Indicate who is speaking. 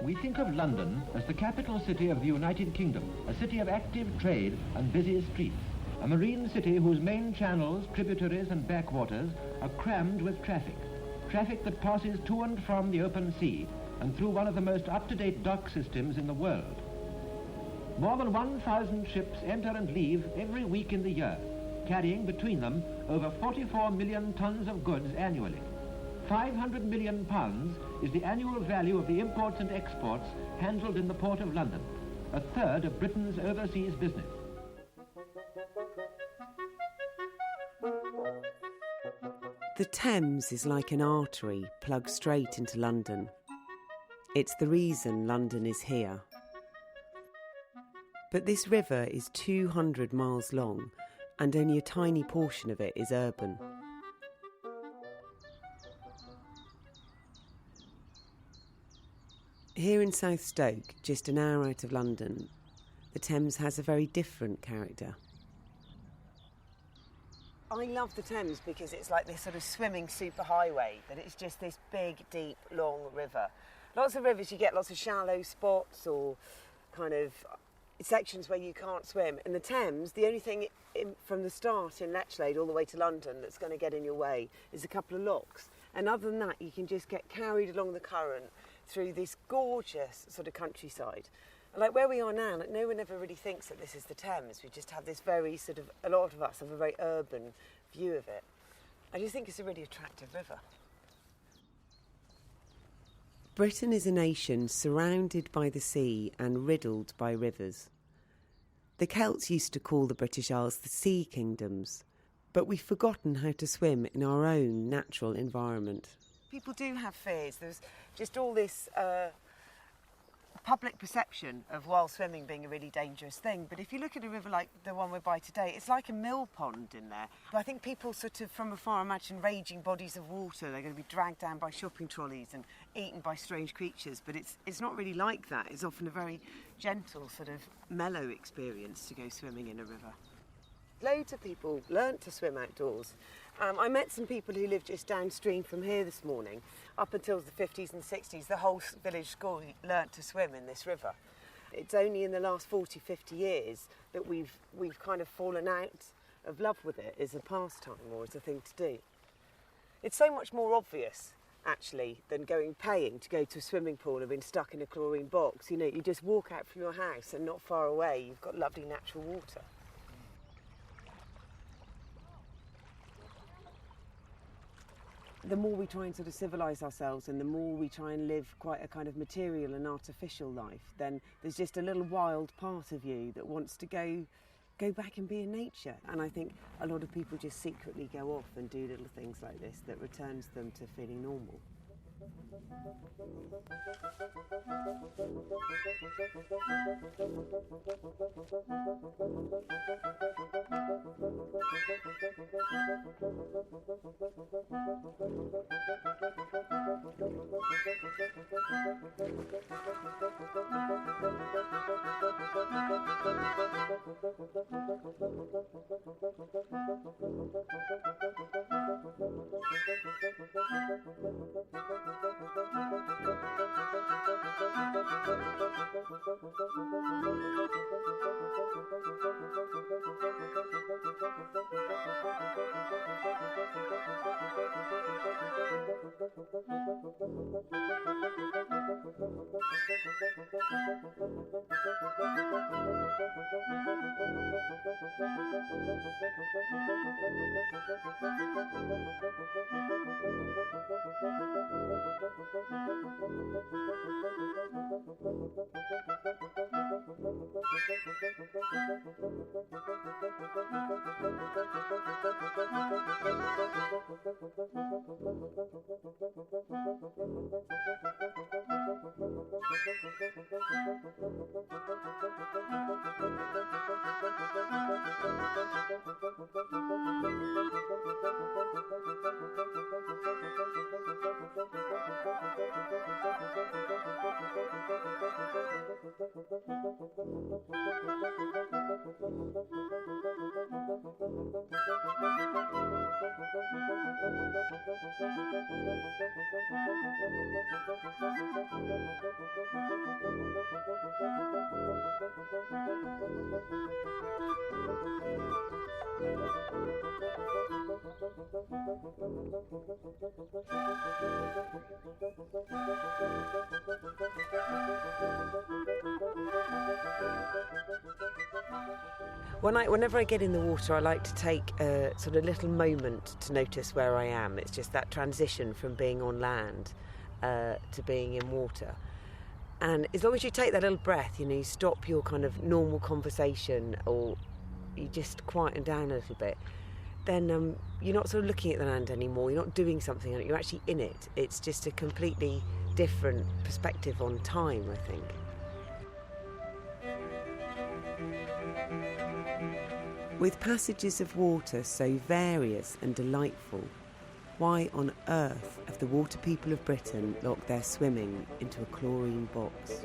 Speaker 1: We think of London as the capital city of the United Kingdom, a city of active trade and busy streets, a marine city whose main channels, tributaries and backwaters are crammed with traffic that passes to and from the open sea and through one of the most up-to-date dock systems in the world. More than 1,000 ships enter and leave every week in the year, carrying between them over 44 million tons of goods annually. 500 million pounds is the annual value of the imports and exports handled in the Port of London, a third of Britain's overseas business.
Speaker 2: The Thames is like an artery plugged straight into London. It's the reason London is here. But this river is 200 miles long and only a tiny portion of it is urban. Here in South Stoke, just an hour out of London, the Thames has a very different character. I love the Thames because it's like this sort of swimming superhighway, that it's just this big, deep, long river. Lots of rivers, you get lots of shallow spots or kind of sections where you can't swim. In the Thames, the only thing from the start in Lechlade all the way to London that's going to get in your way is a couple of locks. And other than that, you can just get carried along the current through this gorgeous sort of countryside. And like where we are now, like no one ever really thinks that this is the Thames. We just have this very sort of, a lot of us have a very urban view of it. I just think it's a really attractive river. Britain is a nation surrounded by the sea and riddled by rivers. The Celts used to call the British Isles the Sea Kingdoms, but we've forgotten how to swim in our own natural environment. People do have fears. There's just all this public perception of while swimming being a really dangerous thing. But if you look at a river like the one we're by today, it's like a mill pond in there. But I think people sort of from afar imagine raging bodies of water. They're going to be dragged down by shopping trolleys and eaten by strange creatures. But it's not really like that. It's often a very gentle, sort of mellow experience to go swimming in a river. Loads of people learnt to swim outdoors. I met some people who lived just downstream from here this morning. Up until the 50s and 60s, the whole village school learnt to swim in this river. It's only in the last 40, 50 years that we've kind of fallen out of love with it as a pastime or as a thing to do. It's so much more obvious, actually, than paying to go to a swimming pool or being stuck in a chlorine box. You know, you just walk out from your house and not far away, you've got lovely natural water. The more we try and sort of civilise ourselves and the more we try and live quite a kind of material and artificial life, then there's just a little wild part of you that wants to go back and be in nature. And I think a lot of people just secretly go off and do little things like this that returns them to feeling normal. Whenever I get in the water, I like to take a sort of little moment to notice where I am. It's just that transition from being on land to being in water. And as long as you take that little breath, you stop your kind of normal conversation, or you just quieten down a little bit, then you're not sort of looking at the land anymore. You're not doing something on it. You're actually in it. It's just a completely different perspective on time, I think. With passages of water so various and delightful, why on earth have the water people of Britain locked their swimming into a chlorine box?